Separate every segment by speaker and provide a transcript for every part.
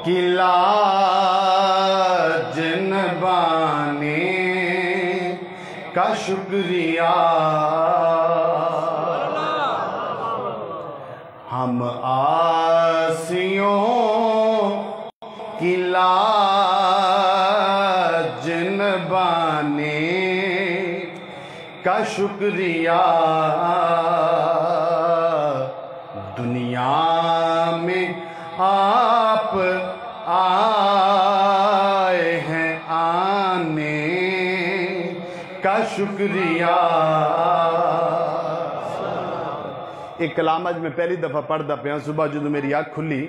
Speaker 1: की लाज नभाने का शुक्रिया, हम आसियों की लाज नभाने का शुक्रिया, दुनिया में आप आए हैं आने का शुक्रिया। एक कलाम अज मैं पहली दफ़ा पढ़ता पाया। सुबह जो मेरी अख खुली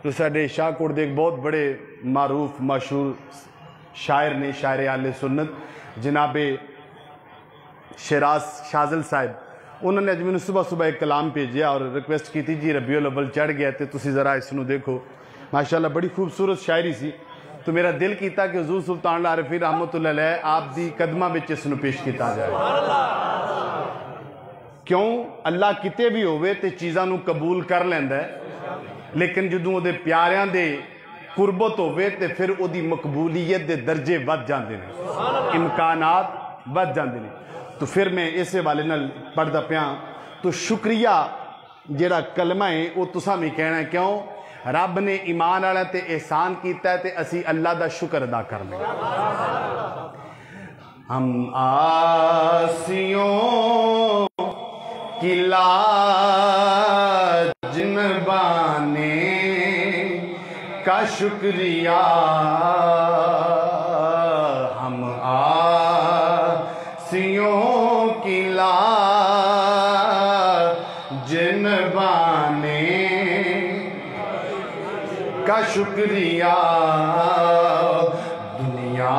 Speaker 1: तो साडे शाहकोट दे एक बहुत बड़े मारूफ मशहूर शायर ने, शायर आले सुन्नत जनाबे शराज शाजल साहब, उन्होंने अज मैंने सुबह सुबह एक कलाम भेजा और रिक्वेस्ट की थी जी रबीउल अव्वल चढ़ गया तो तुसी ज़रा इसनू देखो। माशाअल्लाह बड़ी खूबसूरत शायरी सी। तो मेरा दिल किया कि हुज़ूर सुल्तान आरिफीन रहमतुल्लाह अलैह आप दी कदमां विच इसनू पेश किया जाए। क्यों अल्लाह किते भी होवे ते चीज़ां नू कबूल कर लैंदा है, लेकिन जदों उहदे प्यारियां दे कुर्बत होवे ते फिर उहदी मकबूलीयत दे दर्जे वध जांदे ने, इम्कानात वध जांदे ने। तो फिर मैं इस हवाले नाल पढ़दा पिया। तो शुक्रिया जेड़ा कलमा है वो तुसां भी कहना है। क्यों रब ने ईमान वाला ते एहसान किया है ते असी अल्लाह दा शुक्र अदा करना। हम आसियों की लाज नभाने का शुक्रिया, हम आसियों की लाज नभाने का शुक्रिया, दुनिया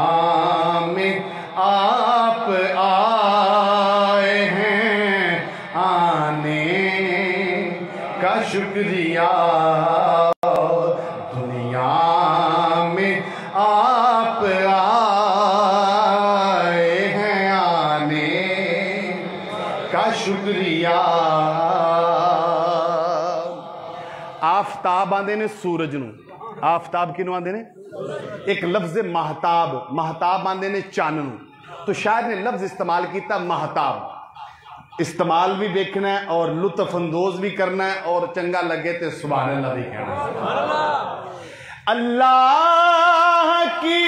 Speaker 1: में आप आए हैं आने का शुक्रिया, दुनिया में आप आए हैं आने का शुक्रिया। आफ्ताब आंदे ने सूरज नू, आफ्ताब किनू आंदे ने? एक लफ्ज महताब, महताब आंदे ने चन्न नू। तो शायर ने लफ्ज इस्तेमाल किया महताब। इस्तेमाल भी देखना है और लुत्फ अंदोज भी करना है और चंगा लगे तो सुभान अल्लाह भी कहना है। अल्लाह की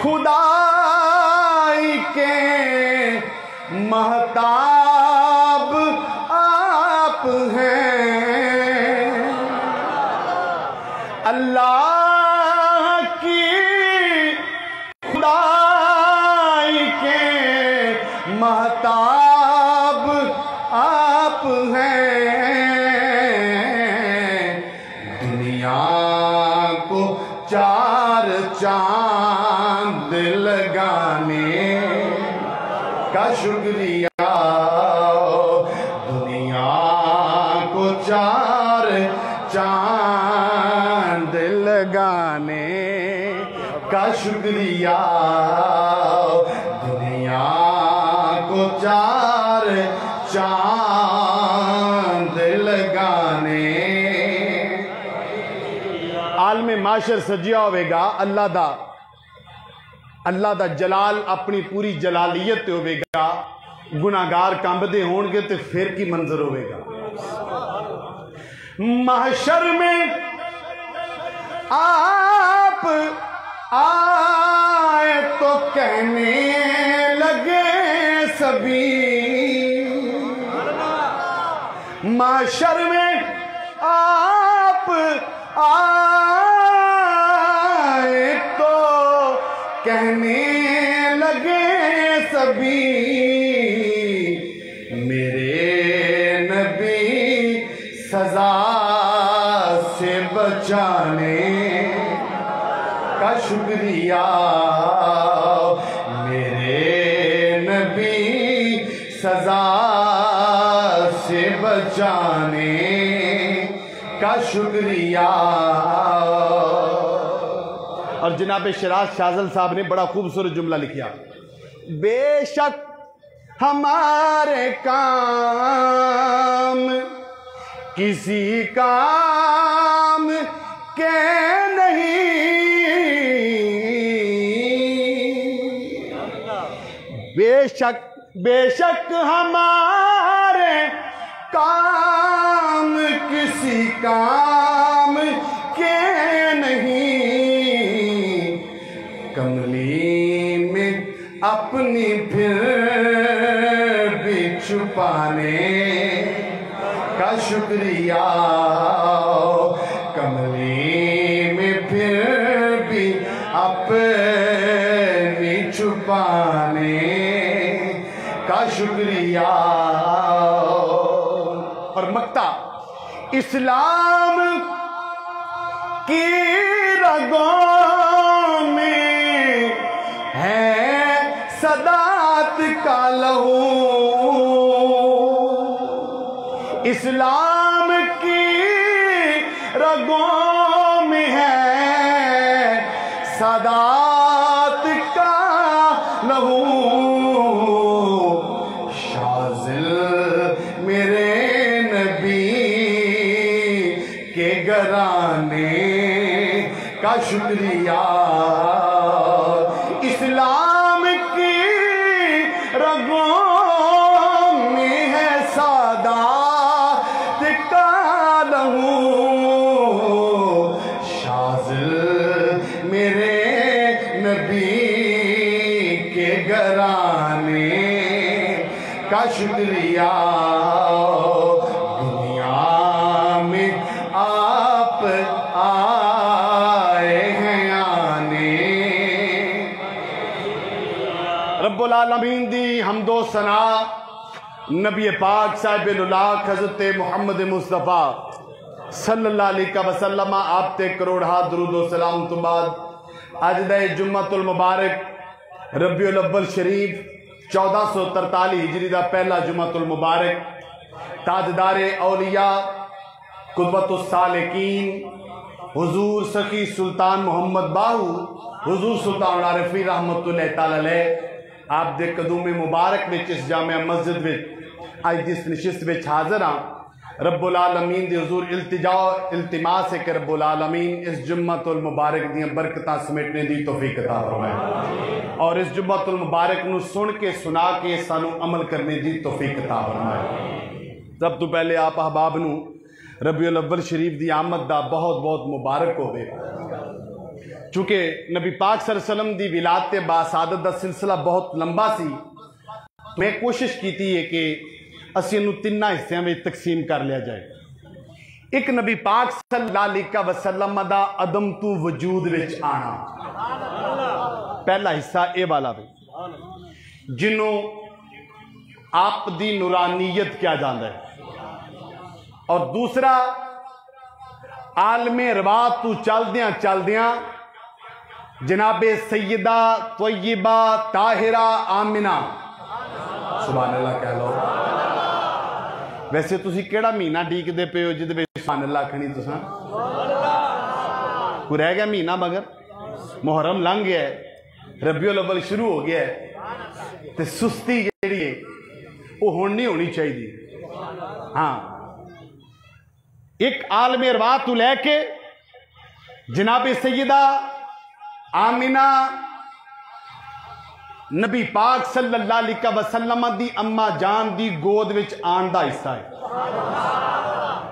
Speaker 1: खुदाई के महताब आप हैं, अल्लाह की खुदाई के महताब आप हैं, दुनिया को चार चांद लगाने का शुक्रिया, दुनिया को चार चांद लगाने का शुक्रिया, दुनिया को चार चांद लगाने। आलमे माशर सजिया होगा अल्लाह दा जलाल अपनी पूरी जलालियत होगा, गुनाहगार कंबदे होंगे तो फिर की मंजर होगा। महशर में आप आए तो कहने लगे सभी, महशर में आप आए तो कहने लगे सभी, मेरे नबी सजा से बचाने का शुक्रिया, मेरे नबी सजा से बचाने का शुक्रिया। और जनाब शराज शाजल साहब ने बड़ा खूबसूरत जुमला लिखा, बेशक हमारे काम किसी काम के नहीं, बेशक बेशक हमारे काम किसी काम के नहीं, कमली में अपनी फिर भी छुपाने का शुक्रिया, कमली में फिर भी अपनी छुपाने का शुक्रिया। और मक्ता इस्लाम की रगों में है सदात का लहू, इस्लाम की रगों में है सदात का लहू, शाज़िल मेरे नबी के घराने का शुक्रिया, इस्लाम की रगों में है सादात का लहू, शाज़िल मेरे नबी के घराने का शुक्रिया। दुनिया में आप आए हैं आने, रब्बुल आलमीन दी हमदो सना नबी पाक साहिब-उल-लाख हज़रत मुहम्मद मुस्तफ़ा सल्लल्लाहु अलैहि वसल्लम आप ते करोड़ हाथ दुरूद व सलाम तो बाद अज दे जुम्मतुल मुबारक रबीउल अव्वल शरीफ 1443 हिजरी का पहला जुम्मतुल मुबारक ताजदारे औलिया कुतुबुस सालिकीन हुजूर सखी सुल्तान मोहम्मद बाहू हुजूर सुल्तान आरिफी रहमतुल्लाह तआला अलैह आप दे कदूमे मुबारक विच इस जामिया मस्जिद विच अज जिस नशिस्त विच हाजिर हाँ, रब्बुल आलमीन दी हुजूर इल्तिजा इल्तिमास है कि रब्बुल आलमीन इस जुम्मतुल मुबारक दी बरकतां समेटने दी तौफीक अता फरमाए और इस जुम्मतुल मुबारक नूं सुन के सुना के सानू अमल करने दी तौफीक अता फरमाए। सब तो पहले आप अहबाब नूं रबीउल अव्वल शरीफ दी आमद दा बहुत बहुत मुबारक होवे। चूँकि नबी पाक सल्लल्लाहु अलैहि वसल्लम दी विलादत बासादत दा सिलसिला बहुत लंबा सी, मैं कोशिश की है कि असीं इहनूं तिन्ना हिस्सियां में तकसीम कर लिया जाए। एक नबी पाक सल्लल्लाहु अलैहि वसल्लम दा अदम तू वजूद विच आना, पहला हिस्सा ये वाला भी जिन्हों आप दी नूरानीयत क्या जाता है, और दूसरा आलमे रवात तू चलदियां चलदियां जनाबे सैयदा तय्यबा ताहिरा आमिना सुभान अल्लाह कह लो। वैसे तुसी केड़ा महीना डीकदे पे हो जिहदे विच सुभान अल्लाह आखनी तुसां? कोई रह गया महीना? मगर मुहर्रम लंघ गया है, रबीउल अव्वल शुरू हो गया है, ते सुस्ती जिहड़ी है वो हुण नहीं होनी चाहिए। हाँ, एक आलमे रवात तू लैके जनाबे सैयदा आमिना नबी पाक सल्लल्लाहु अलैहि वसल्लम दी अम्मा जान दी गोद विच आन दा हिस्सा है,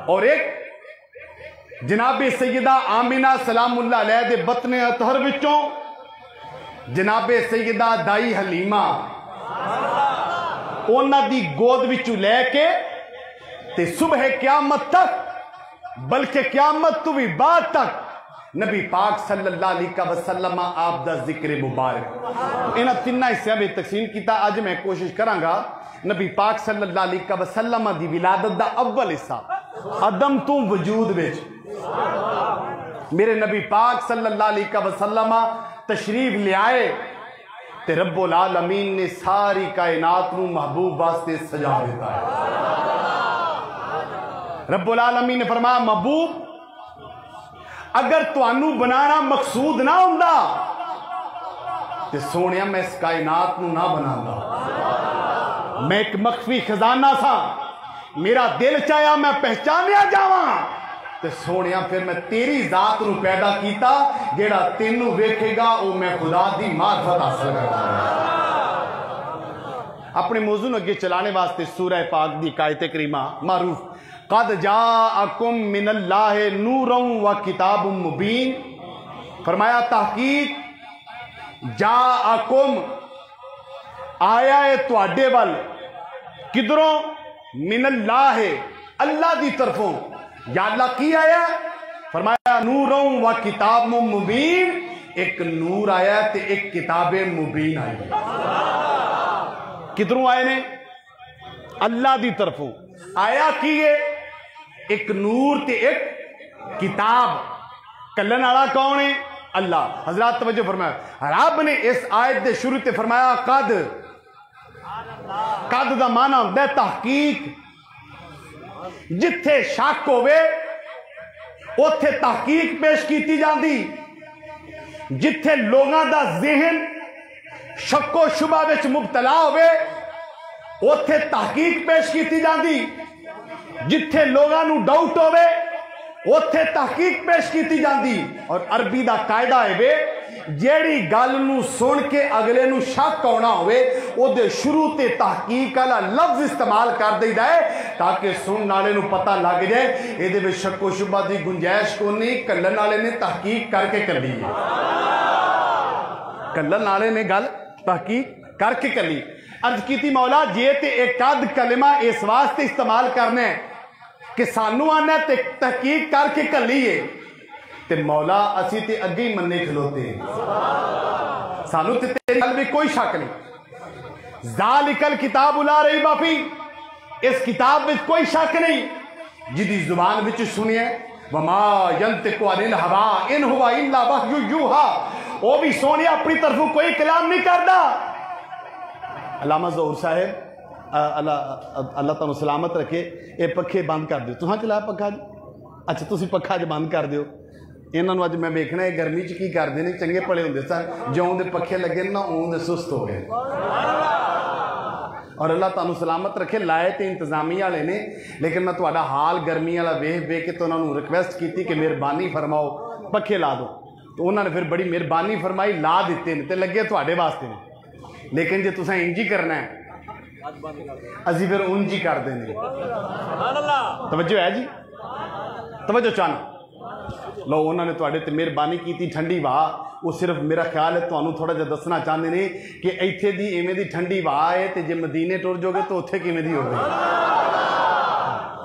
Speaker 1: और एक जनाबे सैयदा आमिना सलामुल्लाह अलैह दे बतने अतहर विचों जनाबे सैयदा दाई हलीमा उन्हां दी गोद विचों लैके ते सुबह क़यामत तक, बल्कि क़यामत तो भी बाद तक नबी पाक सल्लल्लाहु अलैहि वसल्लम आप दा जिक्र मुबारक इन्हां तिन्ना हिस्सियां में तकसीम किया। अज मैं कोशिश करांगा नबी पाक सल्लल्लाहु अलैहि वसल्लम दी विलादत दा अव्वल हिस्सा अदम तू वजूद विच मेरे नबी पाक सल्लल्लाहु अलैहि वसल्लम तशरीफ ले आए ते रब्बुल आलमीन ने सारी कायनात नूं महबूब वास्ते सजा दिता है। रब्बुल आलमीन ने फरमाया महबूब अगर तुहानू बनाना मकसूद ना हुंदा ते सोनिया मैं इस कायनात नू ना बनांदा। मैं एक मख्फी खजाना सा, मेरा दिल चाया मैं पहचानिया जावा ते सोनिया फिर मैं तेरी जात नू पैदा किया जेड़ा तेनू वेखेगा वो मैं खुदा दी मार्फत हासिल करता। अपने मौजू अगे चलाने वास्ते सूरह पाक दी आयत करीमा मारूफ कद जाअकुम मिनल्लाहि नूरुन व किताबुम मुबीन, फरमाया तहकीक जाअकुम आया है तुहाडे वल किधरों मिनल्लाहि अल्लाह दी तरफों। या अल्लाह की आया? फरमाया नूरुन व किताबुम मुबीन, एक नूर आया ते एक किताबे मुबीन आई। किधरों आए ने? अल्लाह दी तरफों आया की है एक नूर ते एक किताब। कलन वाला कौन है? अल्लाह। हजरात तवज्जो फरमाया रब ने इस आयत के शुरू ते फरमाया कद। कद दा माना होता है तहकीक। जिथे शक होवे उथे तहकीक पेश की जाती। जिथे लोगों का जहन शक्को शुबा विच मुबतला होवे उथे तहकीक पेश की जाती। जिथे लोगों को डाउट होवे उथे तहकीक पेश की जाती। और अरबी का कायदा है जेड़ी गल नू सुन के अगले नू शक आना होवे ओदे शुरू ते तहकीक वाला लफ्ज इस्तेमाल कर देता है ताकि सुनने वाले नू पता लग जाए ये विच शक्को शुबा की गुंजाइश को नहीं। कल्लन वाले ने तहकीक करके कली है। कल्लन वाले ने गल तहकीक करके कली। अर्ज की मौला जे ते एक अद कलिमा इस वास्ते इस्तेमाल करना है कि सानू आना ते तहकीक करके कलीए ते मौला असी ते अगे ही मन्ने खलोते सानू ते तेरी गल में कोई शक नहीं। ज़ालिकल किताब ला रही बाफी, इस किताब में कोई शक नहीं। जिदी जुबान विच सुनिए वमा यंतिकु अनिल हवा इन हुवा इल्ला वहयु यूहा, वो भी सोने अपनी तरफों कोई कलाम नहीं करता। अल्लामा ज़हूर साहब अल्लाह तुहानू सलामत रखे, ये पखे बंद कर दो। तुहां चलाया पखा? अच्छा तुसीं पखा ज बंद कर दो। इन्होंने अज मैं देखना है गर्मी च की करते हैं। चंगे भले होंगे सन ज्यों दे पखे लगे ना उं दे सुस्त हो गए। और अल्लाह तुहानू सलामत रखे। लाए तो इंतजामी वाले ने लेकिन मैं तुहाडा हाल गर्मी वाला वेख वेख के तो उन्होंने रिक्वेस्ट की कि मेहरबानी फरमाओ पखे ला दो। तो उन्होंने फिर बड़ी मेहरबानी फरमाई ला दिते ने ते लगे तुहाडे वास्ते ने। लेकिन जे तुसां इंज ही करना है असी फिर उंज ही कर देंगे। तवज्जो है जी? तवज्जो चाहना लो। उन्होंने तुहाडे ते मेहरबानी की ठंडी वाह, वो सिर्फ मेरा ख्याल है तुहानू थोड़ा जिहा दसना चाहते हैं कि इत्थे दी इवें दी ठंडी वाह है तो जे मदीने टुर जाओगे तो उत्थे किवें दी होगी।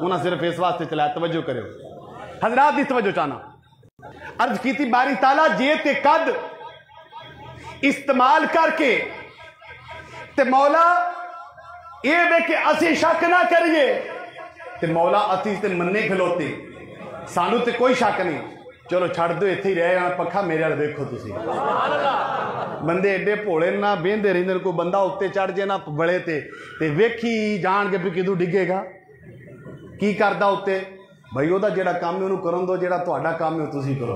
Speaker 1: उन्हें सिर्फ इस वास्ते चलाया। तवज्जो करो हजरात दी तवज्जो चाहना। अर्ज की बारी ताला जे ते कद इस्तेमाल करके ते मौला ये वे कि असी शक ना करिए ते मौला असी ते मन्ने खलोते सानू ते कोई शक नहीं। चलो छड़ दो इत्थे ही रह पखा मेरे वाल देखो तुसी। बंदे एडे भोले ना बेहते रहिंदे कोई बंदा उत्ते चढ़ जाए ना बड़े ते वेखी जान के भी किदू डिगेगा की करदा उत्ते। भाई वह जेड़ा काम है उन्होंने करन दो, जेड़ा तुहाडा काम है तुसी करो।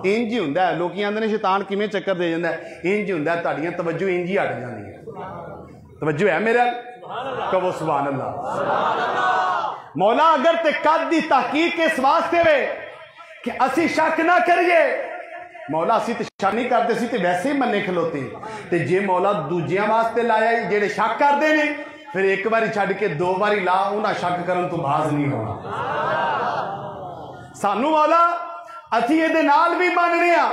Speaker 1: इंज ही हुंदा है। लोग आंदे ने शैतान किवें चक्कर दे जांदा है। इंज ही हुंदा है। तुहाडीआं तवज्जो इंज ही हट जांदी है। तवज्जो है मेरा? कहो सुभान अल्लाह। मौला अगर ते कद दी तहकीक इस वास्ते वे कि असी शक ना करिए। मौला असी ते शक नहीं करते, असी ते वैसे ही मन्ने खलोते। ते जे मौला दूजियां वास्ते लाया जेड़े शक करते हैं फिर एक बारी छड़ के दो बारी ला उन्हें शक करन तो बाज नहीं होना। सानू मौला असी ये नाल भी मनने आ,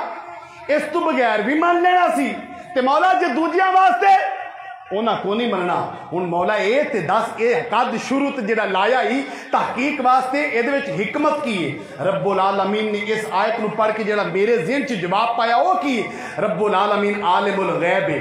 Speaker 1: इस तो बगैर भी मान लेना सी ते मौला जे दूजियां वास्ते उन्हें को नहीं मनना। हुण मौला ये ते दस ये कद शुरू तो जेड़ा लाया ही तहकीक वास्ते ये हिकमत की है। रब्बुल आलमीन ने इस आयत नूं पढ़ के जेड़ा मेरे ज़हन च जवाब पाया वो की रब्बुल आलमीन आलिमुल गैब है।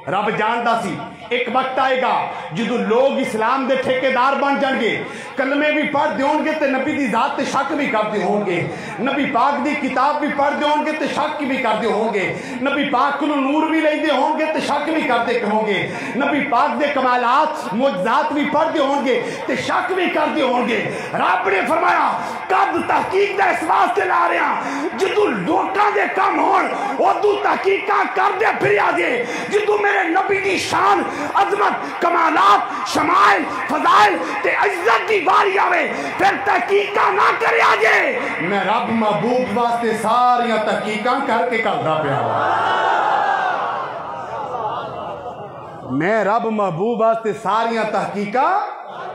Speaker 1: रब जानता सी एक वक्त आएगा जो लोग इस्लाम के ठेकेदार बन जाएंगे, कलमे भी पढ़ते होंगे तो नबी की जात ते शक भी करते होंगे, नबी पाक की किताब भी पढ़ते होंगे तो शक भी करते होंगे, नबी पाक को नूर भी लेते होंगे तो शक भी करते होंगे, नबी पाक के कमालात मुअज्जज़ात भी पढ़ते होंगे तो शक भी करते होंगे। रब ने फरमाया कद तहकीक का इस वास्ते ला रहे हैं जो लोगों के कम होन उदू तहकीक करदे फिर जे जो मेरे नबी की शान अजमत कमालात शमाइल फजाइल ते इज्जत दी बारी आवे फिर तहकीका ना करे आजे। मैं रब महबूब वास्ते सारियां तहकीका करके करदा पिया। मैं रब महबूब वास्ते सारियां तहकीका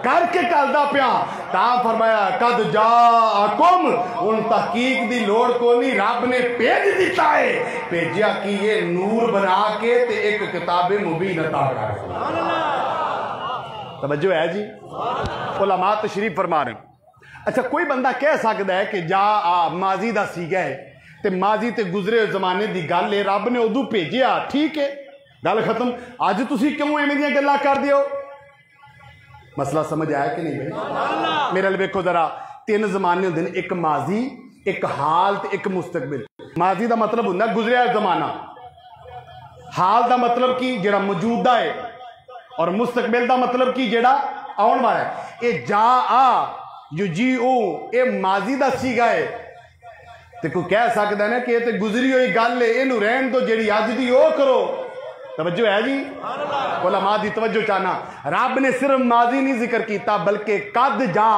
Speaker 1: करके करदा पिया। ता फरमाया कद जाकुम उन तहकीक दी लोड़ को नहीं, रब ने भेज दिता है। भेजिया कि ये नूर बना के ते एक किताबे मुबीन अता कर। तवज्जो है जी, उलमा तशरीफ फरमा रहे। अच्छा कोई बंदा कह सकता है कि जा आ माजी दा सीगा है ते माजी ते गुजरे जमाने दी गल है, रब ने उदू भेजिया, ठीक है गल खत्म। अज तुसी क्यों एवें दियां गल्लां कर दियो? मसला समझ आया कि नहीं भाई? मेरे लिए देखो जरा, तीन जमाने होंदे ने, एक माजी एक हाल ते एक मुस्तकबिल। माजी का मतलब होंदा गुजरिया जमाना, हाल का मतलब कि जेड़ा मौजूदा है, और मुस्तकबिल का मतलब कि जेड़ा आने वाला है। ये जा आ युजी ओ ये माजी का सीगा है। तो कोई कह सकता है ना कि ये गुजरी हुई गल है, इनू रहन दो, जेड़ी अज दी ओ करो। तवज्जो है जी, उलमा दी तवज्जो चाहना। रब ने सिर्फ माजी नहीं जिक्र किया बल्कि कद जा,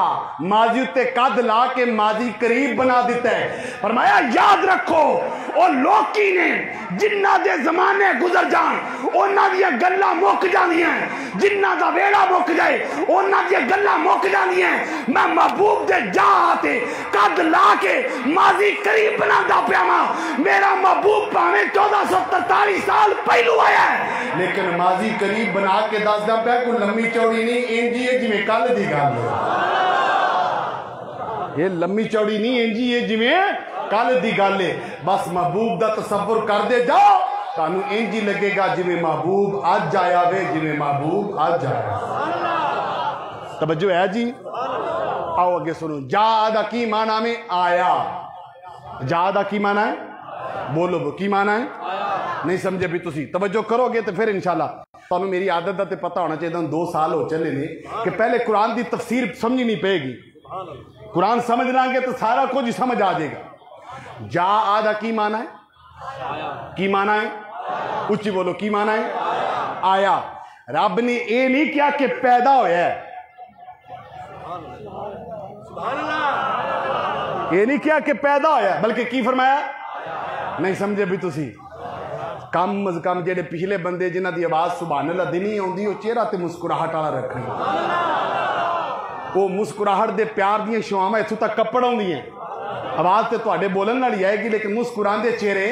Speaker 1: माजी उत्ते कद ला के माजी करीब बना दिता है। फरमाया याद रखो ओ लोकी ने जिन्ना दे जमाने गुजर जान उन्हां दी गल्लां मुक जांदियां, जिन्ना दा वेड़ा मुक जाए उन्हां दी गल्लां मुक जांदियां। मैं महबूब दे जा ते कद ला के माजी करीब बनांदा पिया वां। मेरा महबूब भावें 1443 साल पहलू आया लेकिन माजी करीब बना के दसदा पिया, कोई लम्मी चौड़ी नहीं, इंजी है जिवें कल दी गल है। ये लम्मी चौड़ी नहीं, इंजी है जिवें कल दी गल है। बस महबूब दा तसव्वुर करदे जाओ, तानू इंजी लगेगा जिवें महबूब अज आया वे, जिवें महबूब अज आया। तवज्जो है जी, आओ अगे सुनो। जा दा की माना में आया, जा दा की माना है, बोलो की माना है? नहीं समझे भी तुसी तवज्जो करोगे तो फिर इंशाल्लाह तुहानू मेरी आदत का तो पता होना चाहिए। 2 साल हो चले ने कि पहले कुरान की तफसीर समझनी पेगी, कुरान समझ लांगे तो सारा कुछ ही समझ आ जाएगा। जा आदा की माना है, की माना है, उच्ची बोलो की माना है? आया। रब ने यह नहीं किया कि पैदा होया है, ये नहीं किया कि पैदा होया, बल्कि की फरमाया? नहीं समझे भी तुसी? कम अज कम जेडे पिछले बंदे जिन्हां दी आवाज़ सुभान अल्लाह दी नहीं आउंदी, वो चेहरा ते मुस्कुराहट वाला रखन, वो मुस्कुराहट दे प्यार दी छावां इत्थों तक कपड़ आउंदियां। आवाज़ तो तुहाडे बोलन नाल ही आएगी, लेकिन मुस्कुरांदे चेहरे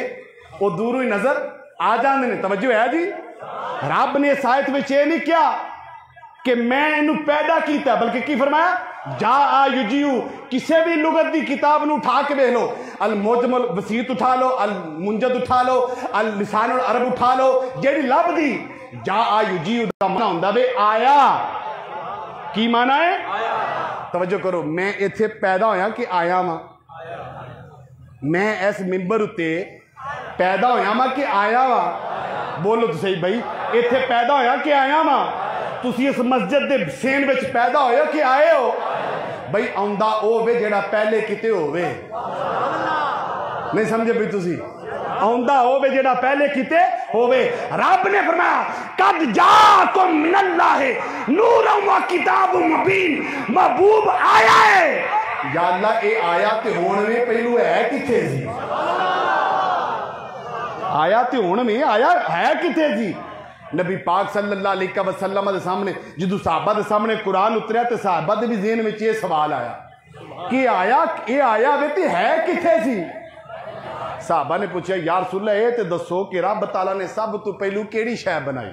Speaker 1: वो दूरों ही नजर आ जाते हैं। तवज्जो है जी, रब ने इस आयत में यह नहीं किया कि मैं इनू पैदा किया, बल्कि की फरमाया? जा आ युजियू। किसी भी लुगत की किताब न उठा के देख लो, अल मुजमल वसीत उठा लो, अल मुंजद उठा लो, अल लिसान अरब उठा लो, जेड़ी लभदी जा आ युजियू दा माना हुंदा वे आया। की माना है? तवज्जो करो, मैं इत्थे पैदा होया कि आया वां? मैं इस मिंबर उत्ते पैदा होया वां कि आया वां? बोलो तो सही भाई, इत्थे पैदा होया कि आया वां? तुसी इस मस्जिद दे सेन विच पैदा होया कि आए हो? भाई आउंदा ओ वे जेड़ा पहले किते होवे। नहीं समझे भी तुसी? आउंदा हो वे जेड़ा पहले किते होवे। रब ने फरमाया कद जाकुम मिनल्लाहि नूरुन व किताबुम मुबीन, महबूब आया है। या अल्लाह ये आया ते होण में पहलू है किथे सी? आया ते होण में आया है किथे सी? नबी पाक सल्लल्लाहु अलैहि वसल्लम के सामने जो सहाबा के सामने कुरान उतरिया तो सहाबा के भी ज़हन में ये सवाल आया कि आया ये आया वे तो है किथे सी? सहाबा ने पूछा या रसूल ये तो दसो कि रब ताला ने सब तो पहलू केड़ी शै बनाई?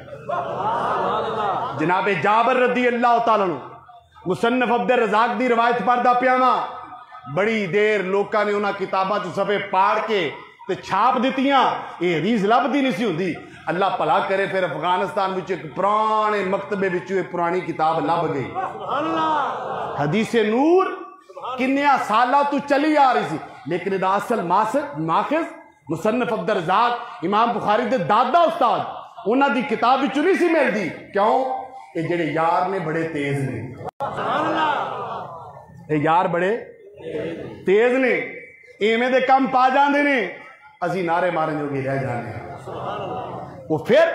Speaker 1: जनाबे जाबर रदी अल्लाह तआला मुसन्नफ अब्दुल रज़ाक दी रवायत पढ़दा पिया वां। बड़ी देर लोगों ने उन्होंने किताबों च सफे पाड़ के ते छाप दित्तियां, ये हदीस लभदी नहीं सी हुंदी। अल्लाह भला करे फिर अफगानिस्तान में एक पुराने मकतबे विचों एक पुरानी किताब लभ गई, हदीसे नूर किन्निया साला तू चली आ रही सी, लेकिन इहदा असल माखिज मुसन्नफ अब्दुल रज़ाक इमाम बुखारी दे दादा उस्ताद उन्हां दी किताब विचों नहीं सी मिलदी। क्यों? ये जेड़े यार ने बड़े तेज ने, ये यार बड़े तेज ने, इवें दे काम पा जांदे ने, असी नारे मारन जोगे रह जाने। वो फिर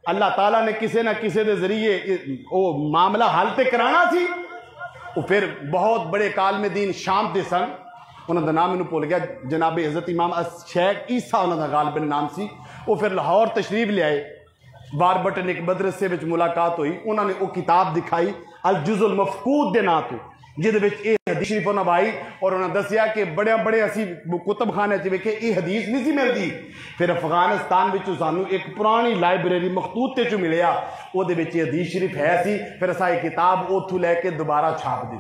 Speaker 1: अल्लाह ताला ने किसी ना किसी के जरिए वो मामला हल तो कराना सी। वो फिर बहुत बड़े कालमे दीन शाम के सन, उन्होंने नाम मैंने भुल गया, जनाब हज़रत इमाम शेख ईसा उन्होंने गालबन नाम सी। वो फिर लाहौर तशरीफ लियाए, बारबटन एक मदरसे में मुलाकात हुई, उन्होंने वो किताब दिखाई अल जुज़ुल मफकूद के नाम तो, जिद हदीस शरीफ उन्होंने आई और उन्होंने दसिया कि बड़े बड़े असी कुतुब खाने वेखे ये हदीस नहीं सी मिलती। फिर अफगानिस्तान सानू एक पुरानी लाइब्रेरी मखतूते चो मिलिया, वो हदीस शरीफ है सी। फिर असा ये किताब उतों लैके दोबारा छाप दी।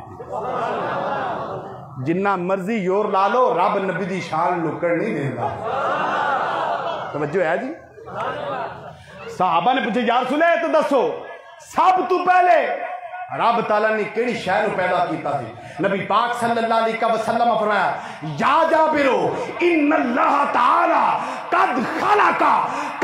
Speaker 1: जिन्ना मर्जी योर ला लो, रब नबी दी शान लुकड़ नहीं देता। तवज्जो है जी। साहबा ने पूछे यार सुने तो दसो सब तू पहले रब ताला ने केड़ी शय पैदा किया थी? नबी पाक सल्लल्लाहु अलैहि वसल्लम फरमाया या जाबिरो इन्नल्लाह ताला कद खलका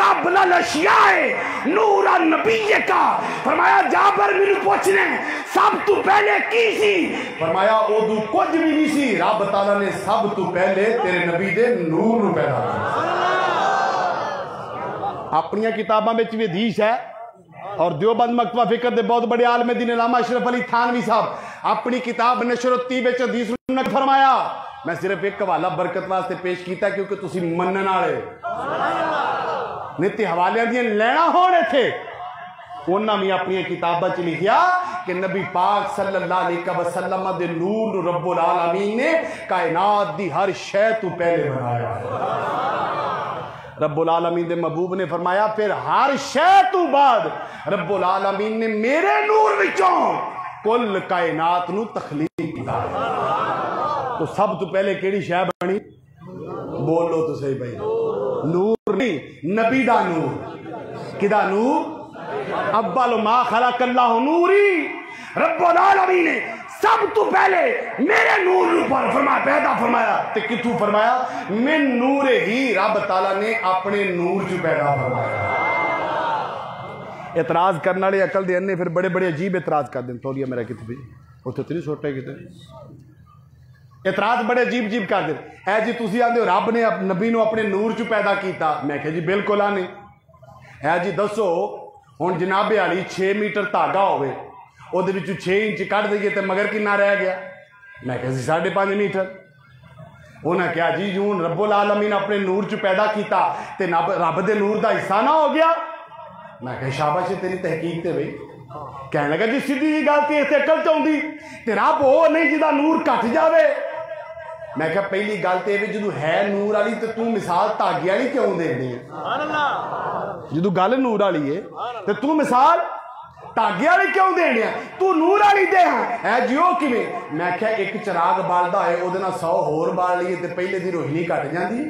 Speaker 1: कबल अशियाए नूरा नबीये का। फरमाया जाबर मेनू पूछने सब तू पहले की सी? फरमाया ओदू कुछ भी नहीं सी, रब ताला ने सब तू पहले तेरे नबी दे नूर नू पैदा किया। अपनी किताबों में भी हदीस है और देवबंद मकतबा फिक्र के बहुत बड़े आलम दीन अल्लामा अशरफ अली थानवी साहब अपनी किताब नशरुत्ती में हदीस ने फरमाया। मैं सिर्फ एक हवाला बरकत वास्ते पेश किया क्योंकि तुसी मनन वाले नित्य हवाले दी लेना होने थे। उन्होंने भी अपनी किताबों च लिखा कि नबी पाक सल्लल्लाहु अलैहि वसल्लम दे नूर रब्बुल आलमीन ने कायनात दी हर शय तू पहले बनाया। रब्बुल आलमीन दे महबूब ने फरमाया फिर हर शय तू बाद रब्बुल आलमीन ने मेरे नूर विचों कुल कायनात नू तखलीक किया। तो सब तो पहले केड़ी शय बनी? बोलो तो सही भाई। नूर नहीं, नबी दा नूर। किदा नूर? अव्वल मा खलकल्लाहु नूरी। रब्बुल आलमीन ने सब तो पहले मेरे नूर पर फरमाया पैदा फरमाया। ते किथू फरमाया? मैं नूर ही रब ताला ने अपने नूर च पैदा फरमाया। एतराज करने वाले अकल दे अन्ने फिर बड़े बड़े अजीब एतराज कर दें। तौलिया मेरा कितने उत्थे तो नहीं छोटा कितने एतराज बड़े अजीब अजीब कर दें। ऐ जी तुसी आंदे हो रब ने नबी नू अपने नूर च पैदा किया। मैं कहा जी बिल्कुल आने। ऐ जी दसो हुण जनाबे वाली 6 मीटर धागा होवे, ਉਹਦੇ ਵਿੱਚੋਂ 6 इंच ਕੱਢ दईए तो मगर कितना रह गया? मैं कहा 5.5 मीटर। उन्हें क्या जी जूं रब्बुल आलमीन अपने नूर च पैदा किया तो रब दे नूर का हिस्सा ना हो गया? मैं कहा शाबाश तेरी तहकीक ते बई। कहने लगा जी सीधी जी गल तो इस अकल च आउंदी ते रब वो नहीं जिहदा नूर घट जावे। मैं कहा पहली गल तो यह जो है नूर वाली तो तू मिसाल धागे वाली क्यों देनी है? जो गल नूर वाली है तो तू मिसाल धागे वाली क्यों देने? तू नूर वाली दे है जियो किवें? मैं क्या एक चिराग बालदा है वो 100 होर बाल लीए तो पहले की रोशनी घट जाती।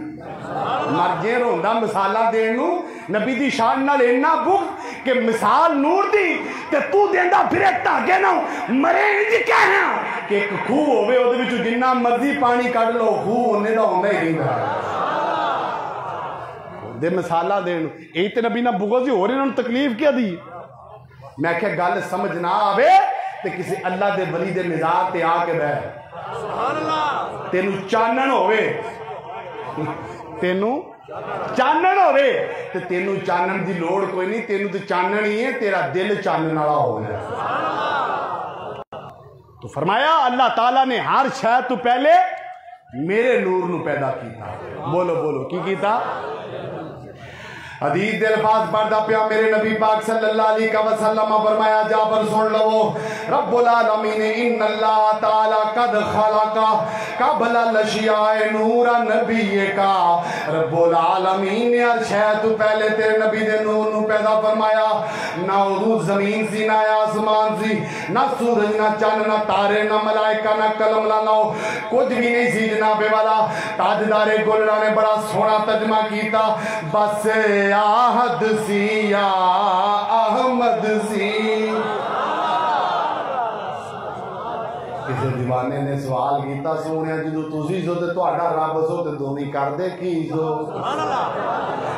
Speaker 1: मर्जे रोंदा मिसाला देन नूं नबी दी शान नाल इन्ना बुग कि मिसाल नूर दी ते तू देंदा फिरे धागे ना मरे इंज कहना कि एक खूह होवे ओदे विच जिन्ना मर्जी पानी कढ लो खूह उन्ने दा होंदा ही रहिंदा दे मिसाला देन। यही ते नबी ना बुगल सी होर इन्हां नूं तकलीफ क्या दी? मैं क्या गल समझ ना आवे तो किसी अल्लाह के वली के मिजाज ते आके बह तेनू चानन होवे तेनू चानन होवे ते तेनू चानन की लोड़ कोई नहीं। तेनू तो चानन ही है, तेरा दिल चानन वाला हो गया। तो फरमाया अल्लाह ताला ने हर शय तो पहले मेरे नूर नू पैदा किया। बोलो बोलो की कीता? हदीस दे अल्फाज पढ़दा पिया मेरे नबी पाक सल्लल्लाहु अलैहि वसल्लम फरमाया जाबर सुन लो रब्बुल आलमीन इन्नल्लाह ताला कद खलका कबल लशियाए नूरा नबीये का। रब्बुल आलमीन ने हर शय तो पहले तेरे नबी दे नूर नू पैदा फरमाया। ना उदू जमीन सी ना आसमान सी ना सूरज ना चंद ना तारे ना मलाइका ना कलम ना लो कुछ भी नहीं सी जनाबे वाला। ताजदारे गुलरा ने बड़ा सोहना तर्जमा किया बस आहद सी या अहमद सी। किसी दीवाने ने सवाल किया सोने जो तुसी सो तो रब सो तो दोनी करदे की सो?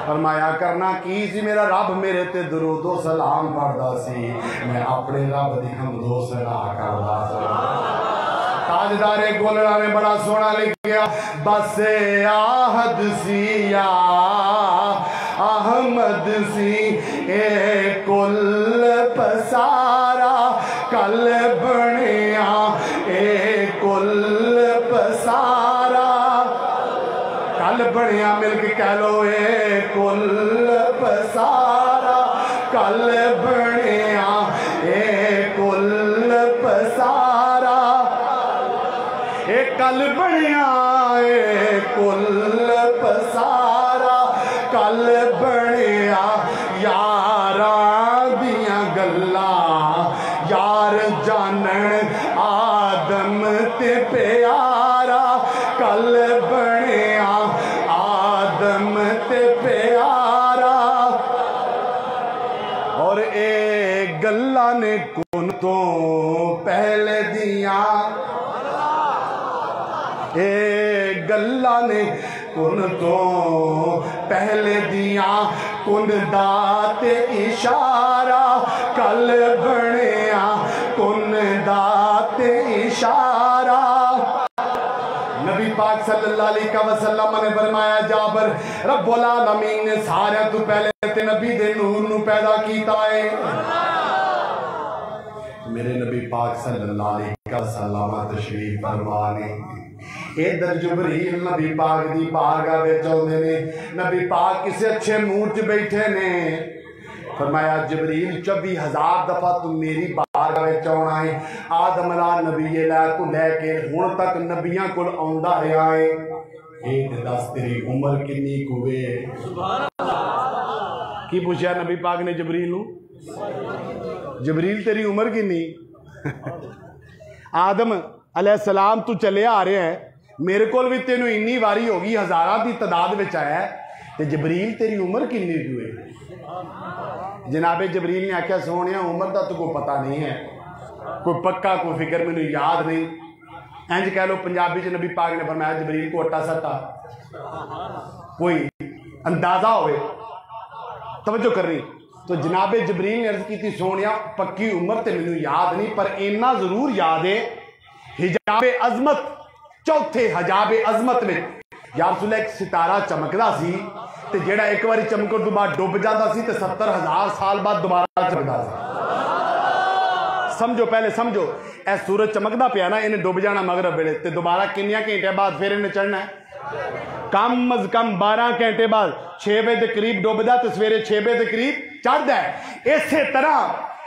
Speaker 1: फरमाया करना की सी मेरा रब मेरे ते दरूदो सलाम पढ़दा सी मैं अपने रब दी हमदो सना करदा सी। ताजदारे गोलड़ा ने बड़ा सोहना लिखा बस आहद सी या अहमद सी ए कुल पसारा कल बनिया ए कुल पसारा कल बनिया मिल के कह लो ए कुल पसारा कल बनिया ए कुल पसारा ए कल बनिया ए कुल पसारा कल बनिया यारा दिया गल्ला यार जानन आदम ते प्यारा कल बनिया आदम ते प्यारा और ए गल्ला ने कुन तो पहले दिया ए गल्ला ने कुन तो पहले दिया कुन दात इशारा कल बनिया कुन दात इशारा नबी पाक सल्लल्लाहु अलैहि वसल्लम ने फरमाया जाबर रब्बुल आलमीन ने सारे तो पहले ते नबी दे नूर नू पैदा कीता है मेरे नबी पाक सल्लल्लाहु अलैहि वसल्लम तशरीफ फरमा ने इधर जिब्रील नबी पाक दी बारगाह विच आउंदे ने नबी पाक किसी अच्छे मूड च बैठे ने फरमाया जिब्रील 24,000 दफा तुम मेरी बारगाह विच आउणा है आदम दा नबी लैके हुण तक नबियां कोल आउंदा रहा है एक दस तेरी उम्र कितनी कुवे सुभान अल्लाह की पूछया नबी पाक ने जिब्रील नू जिब्रील तेरी उम्र कितनी आदम अलैहिस्सलाम तू चले आ रहा है मेरे को भी तेन इन्नी वारी हो गई हज़ारा की तादाद में आया तो जबरील तेरी उम्र किन्नी हुए जनाबे जबरील ने आख्या सोने उम्र का तो कोई पता नहीं है कोई पक्का कोई फिक्र मैंने याद नहीं इंज कह लो पंजाबी च नबी पाक ने फरमाया जबरील को अट्टा सट्टा कोई अंदाजा हो तवज्जो करनी तो जनाबे जबरील ने अर्ज की सोने पक्की उम्र तो मैंने याद नहीं पर इन्ना जरूर याद है हिजाबे अजमत चौथे हजाबे अजमत में यार रसूल एक सितारा चमकदा सी ते जेड़ा एक बार चमकण तो बाद डुब जाता सी ते 70,000 साल बाद दोबारा चमकदा सी समझो पहले समझो ए सूरज चमकदा पिया ना इन्हें डुब जाना मगरब वेले ते दोबारा किन्नियां घंटे बाद फिर इन्हें चढ़ना है कम अज कम 12 घंटे बाद 6 बजे के करीब डुबदा ते सवेरे 6 बजे के करीब चढ़दा है इसे तरह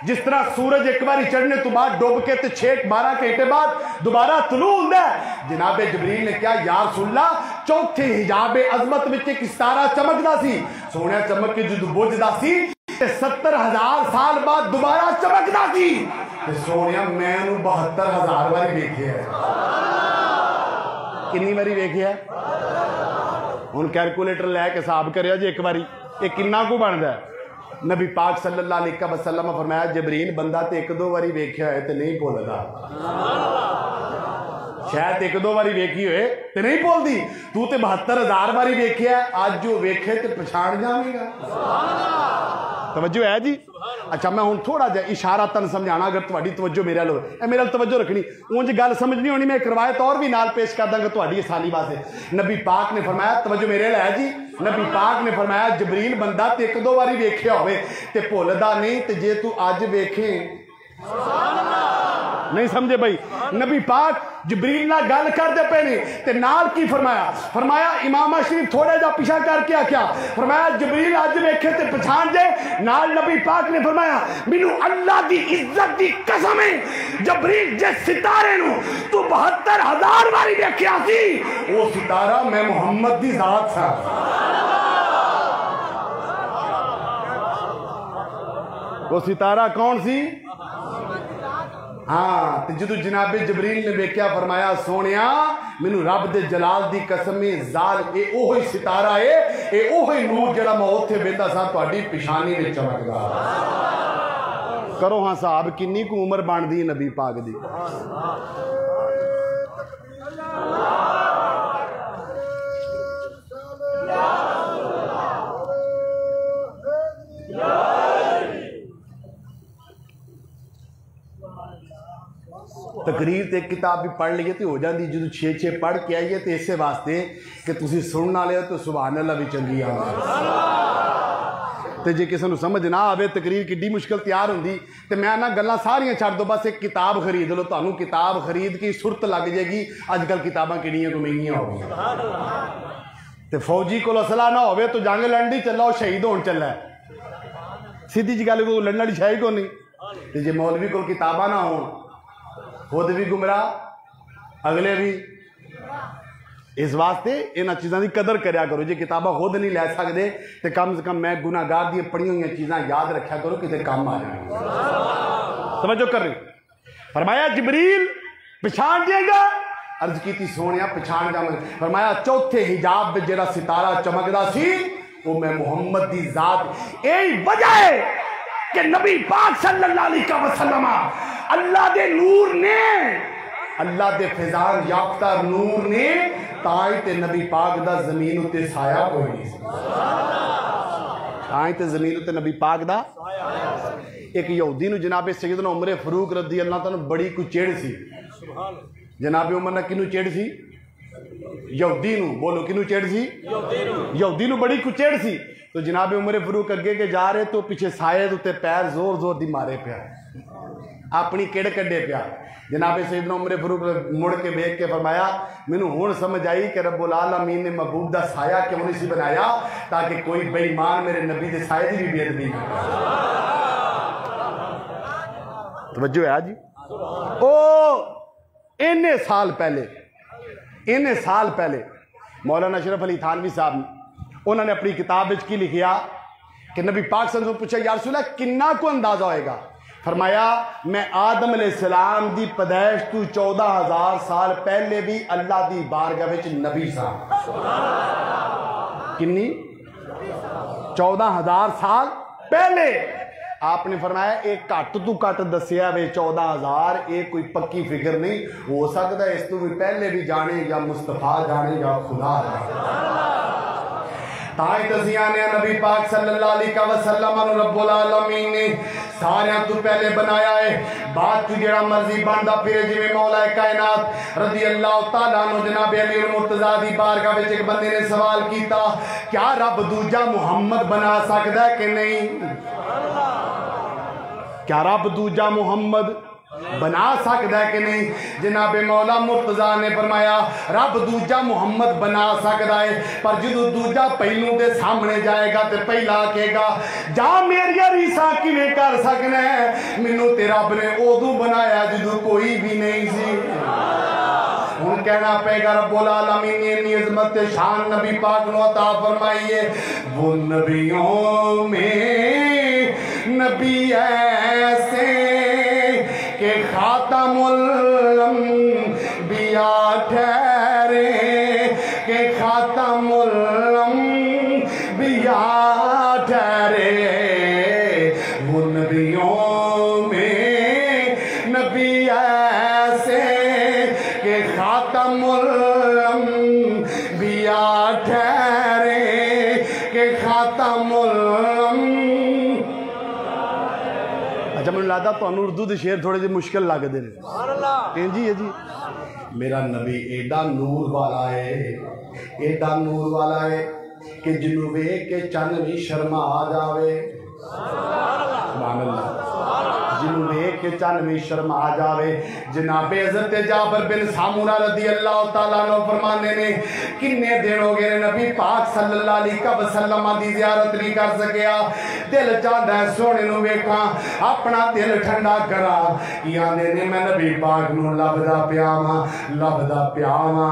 Speaker 1: जिस तरह सूरज एक बार चढ़ने तो बाद डुब के 6-12 घंटे बाद दोबारा तुलू होता है जनाबे जबरील ने क्या यार सुल्ला चौथे हिजाबे अजमत में एक सितारा चमकदा सी सोने चमक के जो बुझदा सी 70,000 साल बाद दोबारा चमकदा सी सोने मैं 72,000 बारी वेखिया कितनी बारी वेखिया हुण कैलकुलेटर लैके हिसाब करिया जी एक बारी ये किन्ना को बनता है नबी पाक सल्लल्लाहु अलैहि वसल्लम फरमाया जबरील बंदा तो एक दो बारी वेख्या है तो नहीं भूलता शायद एक दो बारी वेखी होए तो नहीं भूलती तू तो 72,000 बारी वेख्या अज जो वेखे तो पछाण जाएगा तवज्जो है जी अच्छा मैं हूँ थोड़ा जहा इशारा तन समझाना अगर तुम्हारी तवज्जो मेरे लो मेरे तवज्जो रखनी उंज गल समझनी होनी मैं एक रवायत और भी नाल पेश कर दांगा तुम्हारी आसानी वास्ते नबी पाक ने फरमाया तवज्जो मेरे लै जी नबी पाक ने फरमाया जबरील बंदा तो एक दो बारी वेख्या होवे ते भुलदा नहीं ते जे तू अज वेखे नहीं समझे भाई नबी पाक जबरील नाल गल करते पे ने ते नाल की फरमाया फरमाया इमाम शरीफ थोड़ा जा पिछा करके आख्या फरमाया जबरील अज वेखे ते पछाण दे नाल नबी पाक ने फरमाया मैनू अल्लाह दी इज्जत दी कसम है जबरील जिस सितारे नू तू 72,000 बारी वेख्या सी वो सितारा मैं मुहम्मद दी जात सा वो सितारा कौन सी हाँ तो जो जनाबे जबरील ने वेख्या फरमाया सोनिया मैनू रब दे जलाल दी कसम जाल ए ओही सितारा है ए ओही नूर जड़ा मैं उत्थे बेंदा सा तुहाडी पिछानी विच चमकदा करो हाँ साहब किन्नी को उम्र बनदी है नबी पाक दी तकरीर तो एक किताब भी पढ़ लीए तो हो जाती जो 6-6 पढ़ के आइए तो इस वास्ते कि तुम सुनने वाले हो तो सुभान अल्लाह भी चंगी आती तो जे किसी को समझ ना आवे तकरीर किड्डी मुश्किल तैयार होंगी तो मैं ना गल्लां सारियां छड्ड दो, बस एक किताब खरीद लो, तुहानू किताब खरीद के सुरत लग जाएगी अजकल किताबां किहड़ियां को महंगियां हो गई। तो फौजी को असला ना हो तो जंग लड़नी चला, वो शहीद होने चला, सीधी जी गल, कोई लड़ने वाली शाही को नहीं। तो जे मौलवी को किताबां ना हो, खुद भी गुमराह अगले भी, इस वास्ते इन्होंने चीज़ों की कदर कराया करो। जो किताबा खुद नहीं लै सकते तो कम से कम मैं गुनाहगार दी पढ़ी हुई चीज़ां याद रखा करो, किसी काम आ जाए। समझो कर रही। फरमाया जिबरील पछाण जाएगा, अर्ज की सोने पछाण जा। फरमाया चौथे हिजाब में जरा सितारा चमकदा सी वो मैं मुहम्मद दी जात। यही वजह है कि नबी पाक सल्लल्लाहु अलैहि वसल्लम अल्लाह दे नूर ने, अल्लाह दे फैजान याफ्ता नूर ने ताई ते नबी पाक दा जमीन उत्ते साया कोई नहीं, ताई ते जमीन उत्ते नबी पाक दा। एक यहूदी नूं जनाबे सैयदना उमर फरूक रज़ी अल्लाह तआला बड़ी कोई चिड़ सी। जनाबे उमर नाल किनू चिड़ सी? यहूदी नूं। बोलो किनू चिड़ सी? यहूदी नूं बड़ी कोई चिड़ सी। तो जनाबे उमर फरूक अगे के जा रहे तो पिछे साए दे उत्ते पैर जोर जोर दी मारे पिया, अपनी किड़ कड्डे पिया। जनाबे सैयदना उमर फरूक मुड़ के वेख के फरमाया मैनू हुण समझ आई कि रब्बुल आलमीन ने महबूब दा साया क्यों नहीं सी बनाया, ताकि कोई बेईमान मेरे नबी दे साए दी भी बेअदबी ना करे। तवज्जो है जी। ओ इन्ने साल पहले मौलाना अशरफ अली थानवी साहब उन्होंने अपनी किताब में की लिखिया कि नबी पाक सल्लल्लाहु अलैहि वसल्लम पूछा या रसूल अल्लाह किन्ना को अंदाजा होएगा? फरमाया मैं आदम अलैहिस्सलाम दी पैदाइश तू 14,000 साल पहले भी अल्लाह दी बारगाह विच नबी सा। किन्नी? 14,000 साल पहले। आपने फरमाया एक घट तू घट दसिया वे 14,000, एक कोई पक्की फिगर नहीं हो सकता, इस तू भी पहले भी जाने या मुस्तफा जाने या खुदा जाने। ताई तसिया ने नबी पाक सल्लल्लाहु अलैहि वसल्लम नु रब्बुल आलमीन ने सारियां तू पहले बनाया है, बाद तू जेड़ा मर्जी बनदा फिरे। जिवें मौला कायनात रज़ी अल्लाह तआला अन्हु जनाब अली मुर्तज़ा दी बारगाह विच एक बंदे ने सवाल कीता क्या रब दूजा मुहम्मद बना सकदा है कि नहीं? क्या रब दूजा मुहम्मद बना सकता है कि नहीं? जनाबे मौला मुर्तज़ा ने फरमाया रब दूजा मुहम्मद बना सकता है, पर जो दूजा पहलू के सामने जाएगा तो पहला आखेगा जा मेरिया रीसा किवें कर सकना है, मैनू ते रब ने उदों बनाया जो कोई भी नहीं सी। हुण कहना पेगा रब्बुल आलमीन ने इतनी इज़्ज़त शान नबी पाक को अता फरमाई है। वो नबियों में नबी ऐसे के खातमुल अंबिया ठहरे, के खातमुल अंबिया ठहरे। वो नबियों में नबी ऐसे के खातमुल अंबिया ठहरे, के खातमुल। अच्छा मैंने लगता तुहानू उर्दू के शेर थोड़े जे मुश्किल लगते हैं। जी है जी। मेरा नबी एडा नूर वाला है, एडा नूर वाला है कि जिन्हों वेख के चन भी शर्मा आ जावे। सुभान अल्लाह। जिन्हों वेख के चन भी शर्मा आ जावे। जनाबे हज़रत जाबर बिन सामुरा रज़ी अल्लाह तआला अन्हु फरमाने ने किन्ने दिन हो गए नबी पाक सल्लल्लाहु अलैहि वसल्लम दी ज़ियारत नहीं कर सकिया, दिल चाहता है सोने नूं वेखां, अपना दिल ठंडा करा। की आंदे ने मैं नबी पाक नूं लभदा पिया वां, लभदा पिया वां,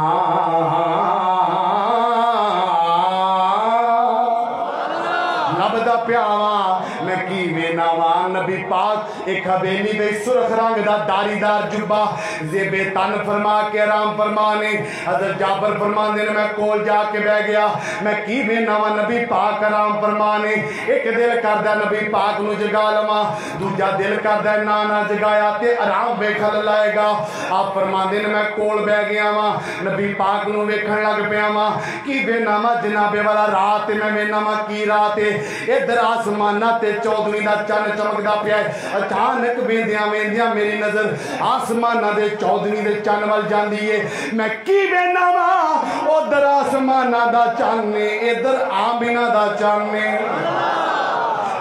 Speaker 1: लभदा पिया वां, मैं की वेना वां। नबी पाक एक हवेली में सुरख रंग दा दारीदार जुब्बा जेबे तन फरमा के आराम फरमाने। हज़रत जाबर फरमाते ने मैं कोल जाके बह गया, मैं की वेना वां नबी पाक आराम फरमाने। एक दिल करदा नबी पाक नूं जगा लवां, दूजा दिल करदा ना ना जगाया ते आराम वेखल लाएगा। आप फरमाते ने मैं कोल बह गया वां, नबी पाक नूं वेखण लग पिया वां, की वेना वां जनाबे वाला रात मैं वेना वां की रात इधर आसमाना ते चौधरी दा चन चमकदा पिया। अचानक वेंदियां वेंदियां मेरी नजर आसमाना दे चौधरी दे चन वाल जांदी है। मैं की वेना वां उधर आसमाना दा चन ने, इधर आमिना दा चन ने।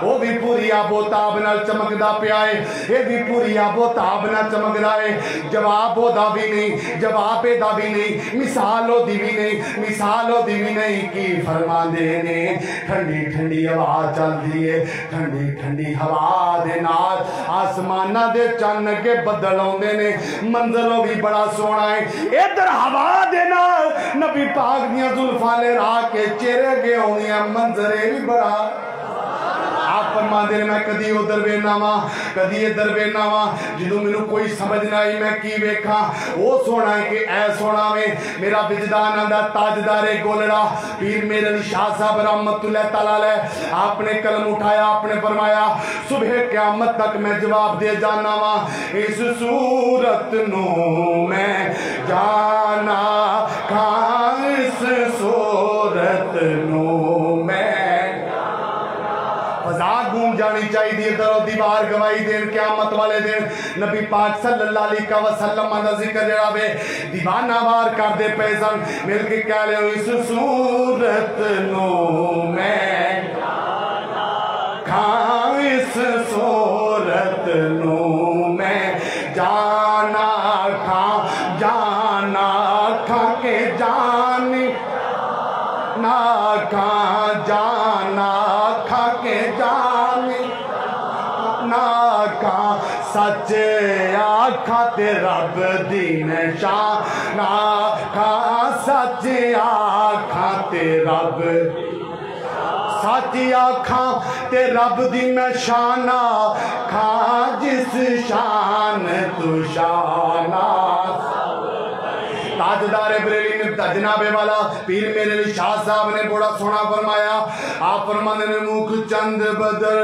Speaker 1: वो भी पूरी आबोताब नाल चमकदा पिया है, ये भी पूरी आबोताब नाल चमकदा है। जवाब ओदा भी नहीं, जवाब एदा भी नहीं, मिसाल ओदी भी नहीं, मिसाल ओदी भी नहीं। की फरमांदे ने ठंडी ठंडी हवा चलदी है, ठंडी ठंडी हवा दे नाल आसमाना दे चन्न के बदल आउंदे ने, मंजरों भी बड़ा सोहना है। इधर हवा दे नाल नबी पाक दियां जुल्फां लहरा के चेहरे अगे आउंदियां, मंजरे भी बड़ा। आप फरमाते हैं मैं कदी उधर वेना वा कदी इधर वेना वा, जो मैनू कोई समझ ना आई मैं की वेखा, वो सोना है कि ऐ सोना वे। मेरा विजदान आंदा ताजदारे गोलड़ा पीर मेरे अली शाह साहब रहमतुल्लाह तआला अलैह, आपने कलम उठाया, आपने फरमाया सुबह क़यामत तक मैं जवाब दे जाना वा, इस सूरत नू मैं जाना खां, इस सूरत नू मैं फजा गूंज जानी चाहिए। दरो दीवार गवाही देन क़यामत वाले दिन नबी पाक सल्लल्लाहु अलैहि वसल्लम दा जिक्र जड़ा वे दीवाना वार कर दे पे सन, मिल के कह ले इस सूरत नू मैं खां, इस सूरत नू मैं जाना खां, जाना खा के जानी ना खां, जाना खा के जानी ना खां, सच आखा ते रब दी निशान ना खां, सच आखा ते रब, सच आखा ते रब दी मैं शाना खां, जिस शान तू शाना। ताजदार बरेली ने जनाबे वाला पीर मेरे अली शाह साहब ने बड़ा सोना फरमाया। आप फरमाने ने मुख चंद बदर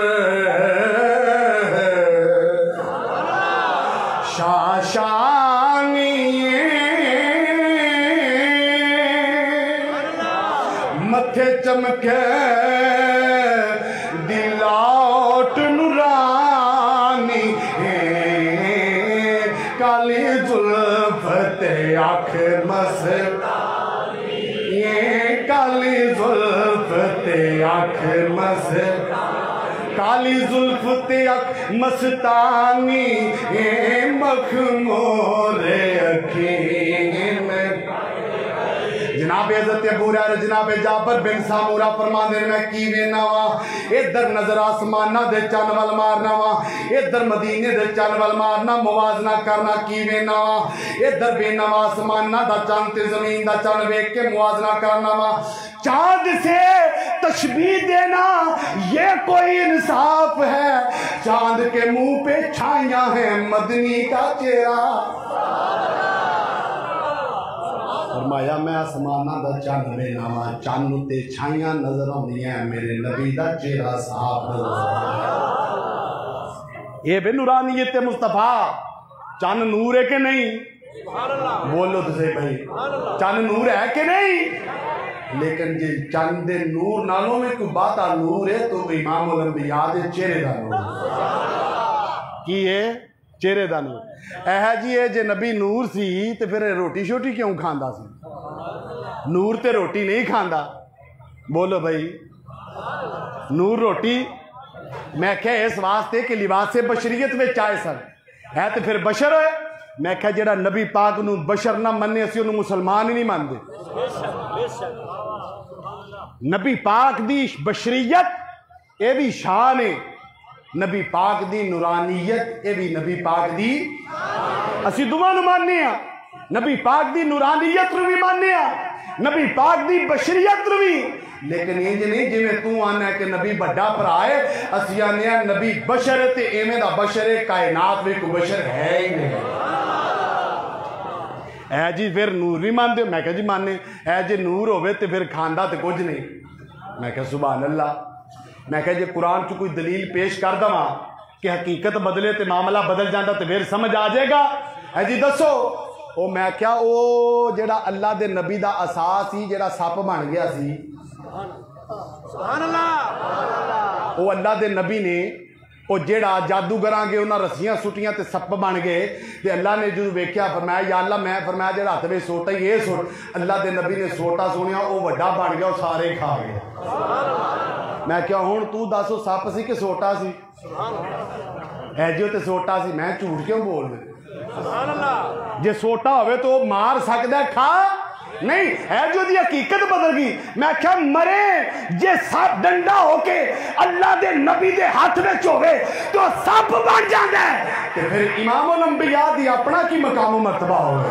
Speaker 1: शाशानी मथे चमके दिलाट नूरानी, काली जुल्फ ते आँख मस्तानी, ये काली जुल्फ ते आँख मस्तानी, काली जुल्फ ते आँख मस्तानी, ये मखमूर अखीं में। जनाब हज़रत अबू हुरैरा जनाब जाबर बिन सामूरा फरमांदे ने मैं की वेना वा, इधर नजर आसमाना दे चन्न वल मारना वा, इधर मदीने दे चन्न वल मारना, मुवाजना करना की वेना वा, इधर वेना वा आसमाना दा चन्न ते जमीन दा चन्न वेख के मुवाजना करना वा। चांद से तशबीह देना ये कोई इंसाफ है, चांद के मुंह पे छाइयां हैं मदनी का चेहरा। फरमाया मैं आसमाना दा चन्न वेना वा, चन्न उत्ते छाइयां नजर आउंदियां, मेरे नबी दा चेहरा साफ नजर। ये बे नूरानियत मुस्तफा, चन्न नूर है कि नहीं? बोलो तो सही भाई, चन्न नूर है कि नहीं? लेकिन जे चन्न दे नूर नालों में कोई बात नूर है तो इमामुल अंबिया दे चेहरे दा नूर की है, चेहरे दा नूर है जी। है जे नबी नूर सी तो फिर रोटी शोटी क्यों खांदा सी? नूर ते रोटी नहीं खांदा। बोलो भाई, नूर रोटी मैं क्या इस वास्ते कि लिबासे बशरीयत में आए सन है तो फिर बशर है। मैं क्या जेड़ा नबी पाक नू बशर ना मन्ने असी उन्हें मुसलमान ही नहीं मानते। नबी पाक दी बशरीयत ये भी शान है, नबी पाक दी नूरानियत ये भी नबी पाक दी, असी दुआ नू मानने आ, नबी पाक दी नूरानियत नू भी मानने आ, नबी पाक दी बशरीयत नू भी। लेकिन इंज नहीं जिवें तू आना कि नबी बड़ा भरा है, असी आने नबी बशर ते इवें दा बशर है, कायनात में कोई बशर है ही नहीं। है जी फिर नूर भी मानते हो? मैं क्या जी माने है जे नूर होवे तो फिर खांदा तो कुछ नहीं। मैं क्या सुभान अल्लाह। मैं क्या जे कुरान च कोई दलील पेश कर दवा कि हकीकत बदले तो मामला बदल जाता तो फिर समझ आ जाएगा। है जी दसो ओ मैं क्या ओ जेड़ा अल्लाह दे नबी दा असास ही जेड़ा सप बन गया सी, सुभान अल्लाह, ओ अल्लाह दे नबी ने वो जेड़ा जादूगरां के उन्हें रस्सियां सुटियां ते सप बन गए तो अल्लाह ने जो वेख्या फरमाया या अल्लाह मैं फरमाया जेड़ा हथ में सोटा ही ये सुट, अल्लाह के नबी ने सोटा सुनिया वो वड्डा बन गया, वो सारे खा गए। मैं क्या हुण तू दस वो सप सी कि सोटा सी? एजियो ते सोटा सी। मैं झूठ क्यों बोल दे? जे सोटा होवे तो मार सकदा खा नहीं है जो दी हकीकत बदल गई। मैं क्या मरे जे सप डंडा होके अल्लाह दे नबी दे हाथ में होवे तो सप बन जाता है। तो फिर इमाम उल अंबिया दी अपना की मकाम मर्तबा होवे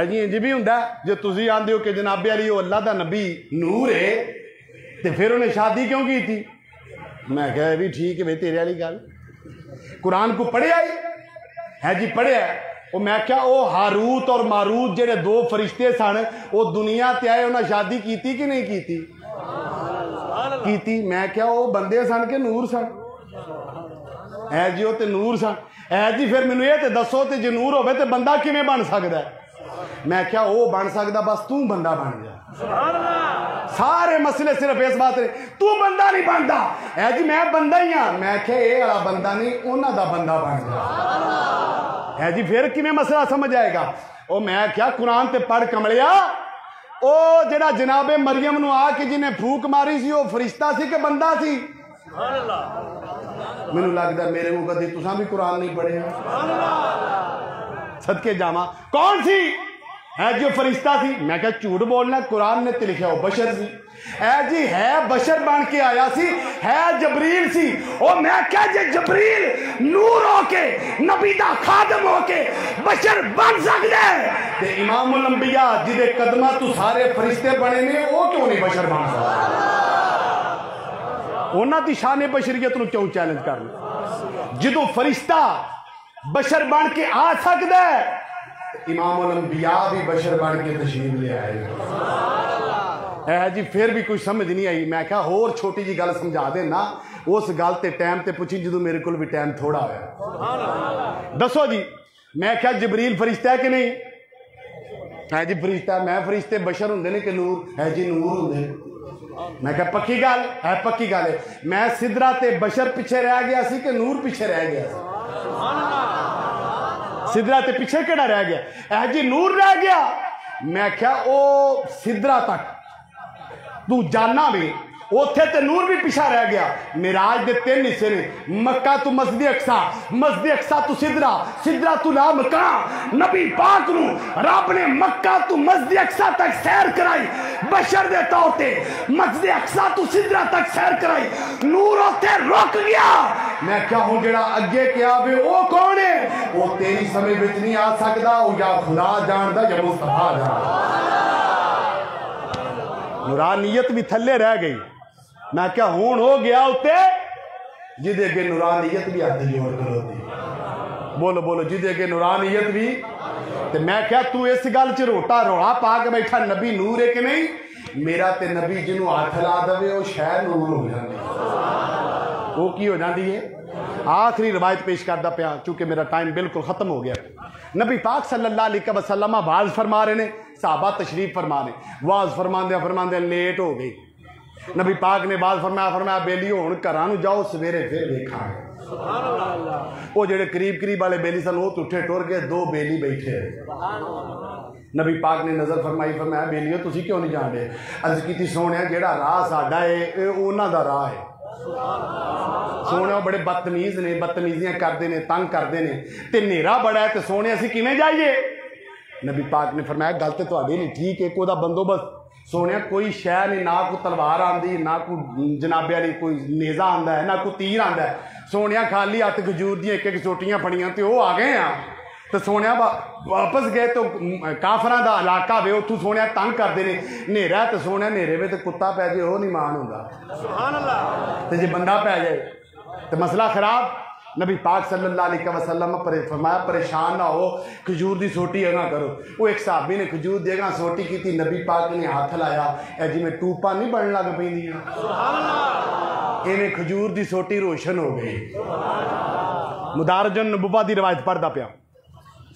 Speaker 1: जी। इंज भी हुंदा जो तुसी आंदे हो कि जनाबे अली वो अल्लाह दा नबी नूर है तो फिर उन्हें शादी क्यों की थी? मैं कहा भी ठीक है भाई तेरे वाली गल। कुरान को पढ़िया है जी, पढ़िया। वो मैं क्या वो हारूत और मारूत जेडे दो फरिश्ते सन वो दुनिया ते आए, उन्हें शादी की कि नहीं की? मैं क्या वो बंदे सन के नूर सन? है जी वो तो नूर सन। है जी फिर मैनू ये दसो तो जे नूर होवे तो बंदा किवें बन सकता है? मैं क्या वो बन सकता, बस तू बंदा बन जा। सारे मसले सिर्फ इस बात है तू बंदा नहीं बनता। है जी मैं बंदा ही हाँ। मैं क्या ये वाला बंदा नहीं उन्हों दा बंदा बन जा। है जी फिर किवें मसला समझ आएगा? ओ मैं क्या कुरान ते पढ़ कमलिया ओ जेड़ा जनाबे मरियम नू आके जिन्हें फूक मारी सी वो फरिश्ता सी कि बंदा सी? मैनू लगता मेरे को कभी तुसां भी कुरान नहीं पढ़िया। सदके जावा कौन सी है जो फरिश्ता थी? मैं क्या झूठ बोलना, कुरान ने तो लिखा हो बशर सी। है जी है बशर बन के आया सी, है जबरील सी। और मैं क्या जे जबरील नूर होके नबी दा खादम होके बशर बन सकता है ते इमाम उल अंबिया जिदे कदमा तू सारे फरिश्ते बने ने वो क्यों नहीं बशर बन सकता? उन्हां दी शान बशरियत नू क्यों चैलेंज करना? जो फरिश्ता बशर बन के आ सकता है इमाम उल अंबिया भी बशर बन के तशरीफ ले आए। जी फिर भी कुछ समझ नहीं आई। मैं क्या होर छोटी जी गल समझा देना उस गल ते टाइम ते पूछी जो मेरे को भी टाइम थोड़ा होया। दसो जी मैं क्या जबरील फरिश्ता है कि नहीं? है जी फरिश्ता। मैं फरिश्ते बशर होंगे ने कि नूर? है जी नूर होंगे। मैं क्या पक्की गल है? पक्की गल है। मैं सिदरा ते बशर पिछे रह गया सी कि नूर पिछे रह गया? सिदरा ते पिछे केड़ा रह गया? है जी नूर रह गया। मैं क्या ओ सिदरा तक तू जाना भी उथे ते नूर भी पिछा रह गया। मिराज दे 3 हिस्से ने, मक्का तू मस्जिद अक्सा, मस्जिद अक्सा तू सिदरा, सिदरा तू ला मक्का। नबी पाक नू रब ने मक्का तू मस्जिद अक्सा तक सैर कराई बशर दे तौर ते। मस्जिद अक्सा तू सिदरा तक सैर कराई, नूर उथे रुक गया। मैं क्या हूं जेड़ा अगे क्या वे वो कौन है? वो तेरी समझ विच नहीं आ सकदा। वो या खुदा जानदा या मुस्तफा जानदा। नूरानियत भी थले रह गई। मैं क्या हूं हो गया उत्ते जिदे अगे नूरानियत भी हाथ जोड़ करो। बोलो बोलो जिदे अगे नूरानियत भी। ते मैं क्या तू इस गल च रोटा रोड़ा पा के बैठा नबी नूर है कि नहीं? मेरा ते नबी जिन्हों हाथ ला दे वो शहर नूर हो जाती है। वो की हो जाती है? आखिरी रवायत पेश करता पाया चूंकि मेरा टाइम बिल्कुल खत्म हो गया। नबी पाक सल्लल्लाहु अलैहि वसल्लम वाज फरमा रहे ने, साहबा तशरीफ फरमा ने। वाज फरमांदे लेट हो गई। नबी पाक ने वाज फरमाया बेलियो हुण घरां नूं जाओ सवेरे फिर वेखांगे। वो जेडे करीब करीब वाले बेली सन वो उठे टुर गए, 2 बेली बैठे। नबी पाक ने नजर फरमाया बेलियो तुसी क्यों नहीं जान रहे? अर्ज की सोने जेड़ा राह साडा है उन्हां दा राह है। सोने बड़े बदतमीज ने, बदतमीजियां करते हैं, तंग करते हैं ते नेरा बड़ा है तो सोने असीं किवें जाइए? नबी पाक ने फरमाया गल तो तुहाडी नहीं ठीक है, कोई बंदोबस्त सोने कोई शह नहीं, ना कोई तलवार आती, ना कोई जनाबे वाली कोई नेजा आता है, ना कोई तीर आता है। सोने खाली हथ खजूर दी एक चोटियां फड़ियां तो वो आ गए हैं। तो सोने वापस गए तो काफरां दा इलाका वे उतों सोने तंग करते हैं। नेरा तो सोने नेरे में तो कुत्ता पै जाए वो नहीं मान होंदा, तो जे बंदा पै जाए तो मसला खराब। नबी पाक सल्लल्लाहु अलैहि वसल्लम फरमाया परेशान ना हो, खजूर की सोटी अगा करो। वो एक साहबी ने खजूर की अगा सोटी की, नबी पाक ने हाथ लाया जिमें टूपा नहीं बन लग पैंदियां, इवें खजूर की सोटी रोशन हो गई। मुदारजुन नबुव्वा दी रवायत पढ़दा पिया,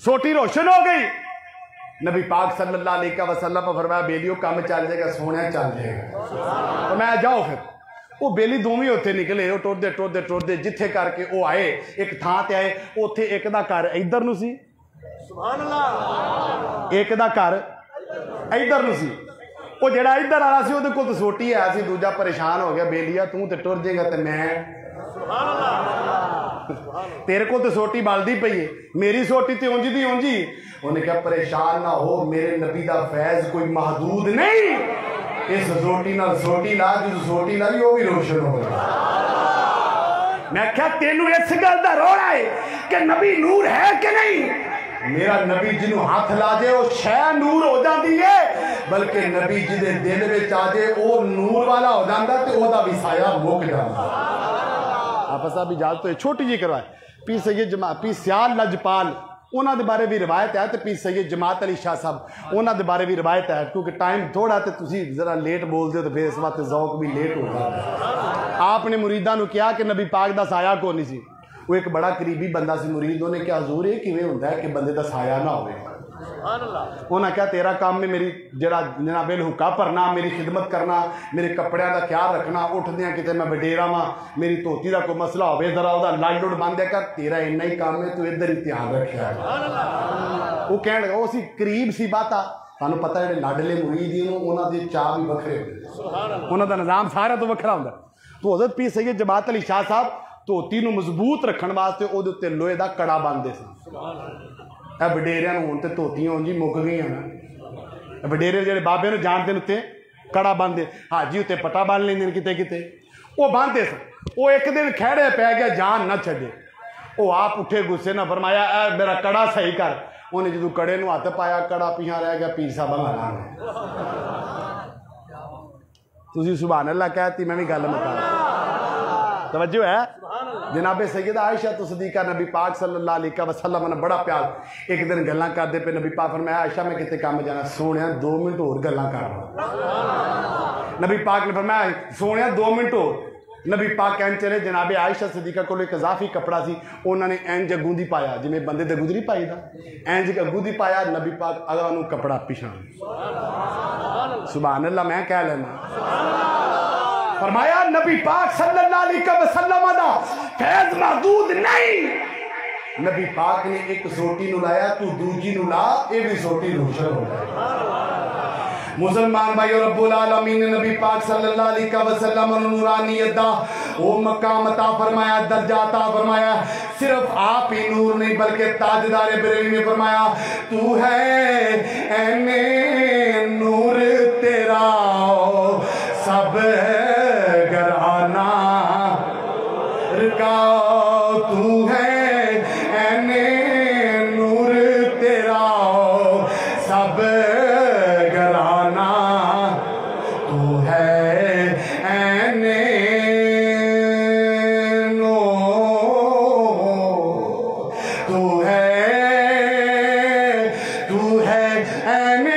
Speaker 1: सोटी रोशन हो गई। नबी पाक सल्लल्लाहु अलैहि वसल्लम फरमाया बेलियो काम चल जाएगा, सोने चल जाएगा। तो मैं जाओ फिर वो बेली दोवें उत्थे निकले, वो टुरदे टुरदे टुरदे जिथे करके वो आए एक थां ते आए, उत्थे एक दा घर इधर नूं सी, सुभान अल्लाह, एक दा घर इधर नूं सी। वो जड़ा इधर आया सी उहदे कोल तो सोटी आया सी, दूजा परेशान हो गया, बेलिया तू तो टुर जाएगा तो मैं तेरे को तो सोटी बलदी पई है, मेरी सोटी तो उंज दी उंजी। उन्हें कहा परेशान ना हो, मेरे नबी का फैज कोई महदूद नहीं, इस सोटी नाल सोटी ला, जो सोटी लाई वो भी रोशन हो गया। मैं क्या तेनू इस गल दा रोड़ा है कि नबी नूर है कि नहीं? मेरा नबी जिन्हों हाथ ला जाए वो शह नूर हो जाती है, बल्कि नबी जिदे दिल में आ जाए वो नूर वाला हो जाता तो वह भी साया मुक जाता। आपस साहब इजाजत तो छोटी जी करवाए। पी सैयद पी सियाल लजपाल उन्होंने बारे भी रिवायत है, तो पी सैयद जमात अली शाह साहब उन्होंने बारे भी रिवायत है, क्योंकि टाइम थोड़ा तो तुम जरा लेट बोलते हो तो फिर इस बात जौक भी लेट हो जाता। आपने मुरीदा कहा कि नबी पाक का साया को नहीं सी, वो एक बड़ा करीबी बंदा सी, मुरीद ने क्या हजूर ये किवें हुंदा है कि बंदे का साया ना हो। उन्हें क्या तेरा काम में मेरी जरा जनाबे हुक्का भरना, मेरी खिदमत करना, मेरे कपड़िया का ख्याल रखना, उठदियां किते मैं वडेरा वां, मेरी धोती का कोई मसला हो जरा वह लड़ लुड़ बंद कर, तेरा इन्ना ही काम है, तू इधर ही ध्यान रखा। वो कह लगा वो करीब सी बात आ, सानू पता है लाडले मुरीद उन्होंने चाह भी वखरे होंदे, उन्होंने निजाम सारा तो वखरा होंदा। तो हज़रत पी सैयद जमात अली शाह साहब धोती मजबूत रखने वास्ते वो लोहे का कड़ा बांधते सन। वडेरिया हूँ तो धोतियां उंज ही मुक गई ना, वडेरे जो बाबे ने जानते उत्ते कड़ा बांधे, हाजी उत्ते पटा बन लेंगे किते किते, वो बांधते सन। वो एक दिन खैड़े पै गया, जान ना छे, वो आप उठे गुस्से ना फरमाया ए मेरा कड़ा सही कर। उन्हें जो कड़े में हथ पाया, कड़ा पिछा रह गया, पीर साहब तुम सुभान अल्लाह कहती, मैं भी गल मुका। तवज्जो है जनाबे सैयदा आयशा तो सदीका नबी पाक सल्लल्लाहु अलैहि वसल्लम ने बड़ा प्यार एक दिन गल्लां करते पे, नबी पाक फरमाया आयशा मैं किते काम जाना, सोने 2 मिनट होर गल्लां कर। नबी पाक ने फरमाया सोने 2 मिनट होर। नबी पाक कहन चले जनाबे आयशा सदीका को एक इजाफी कपड़ा सी, उन्होंने इंज अगू दी पाया जिमें बंदे दे गुजरी पाई दा, इंज अगू दी पाया। नबी पाक अगा कपड़ा पिछा, सुभान अल्लाह मैं कह लेना। फरमाया नबी पाक सल्लल्लाहु अलैहि वसल्लम दा फैज महदूद नहीं। नबी पाक ने एक सोटी नु लाया, तू दूजी नु ला, ये भी सोटी रोशन हो जाए। मुसलमान भाई और रब्बुल आलमीन ने नबी पाक सल्लल्लाहु अलैहि वसल्लम नूरानियत दा वो मकाम अता फरमाया, दर्जा अता फरमाया। सिर्फ आप ही नूर नहीं बल्कि ताजदार बरेली ने फरमाया तू है ऐने नूर तेरा सब घराना का, तू है ऐने नूर तेरा सब घराना, तू है ऐने तू है ऐने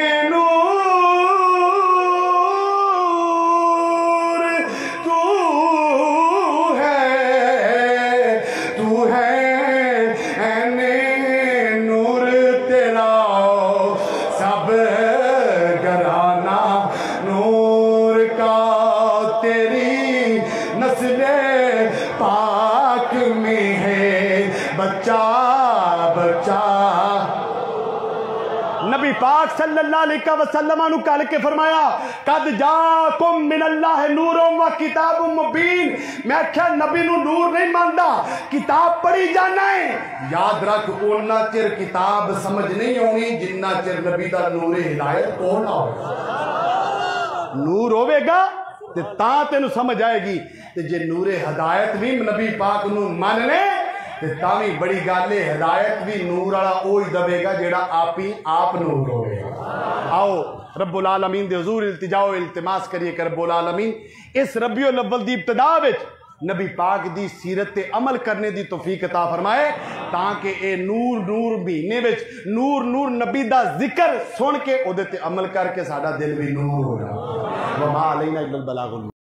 Speaker 1: पाक में है बच्चा बच्चा। नबी पाक सल्लल्लाहु अलैहि वसल्लम नु कल के फरमाया कद जाकुम मिनल्लाह नूरुम व किताबुम मुबीन। मैं क्या नबी नु नूर नहीं मानता, किताब पढ़ी जाना है। याद रख उन्ना चिर किताब समझ नहीं आनी जिन्ना चिर नबी दा नूर हिदायत को ना हो। नूर होवेगा ते ता तेन समझ आएगी, ते जे नूरे हदायत भी नबी पाक नू मन ले ते तावी बड़ी गल है। हिदायत भी नूर वाला वो ही दवेगा जेड़ा आप ही आप नूर होवेगा। आओ रब्बुल आलमीन दे हुजूर इल्तिजाओ इल्तिमास करिए कर रब्बुल आलमीन इस रबिउल अव्वल दी इब्तिदा विच नबी पाक दी सीरत ते अमल करने दी तौफीक अता फरमाए, ताकि ए नूर नूर महीने विच नूर नूर नबी दा जिक्र सुन के ओदे ते अमल करके साडा दिल भी नूर हो जाए। वमा अलैना इल्लल बलागुल।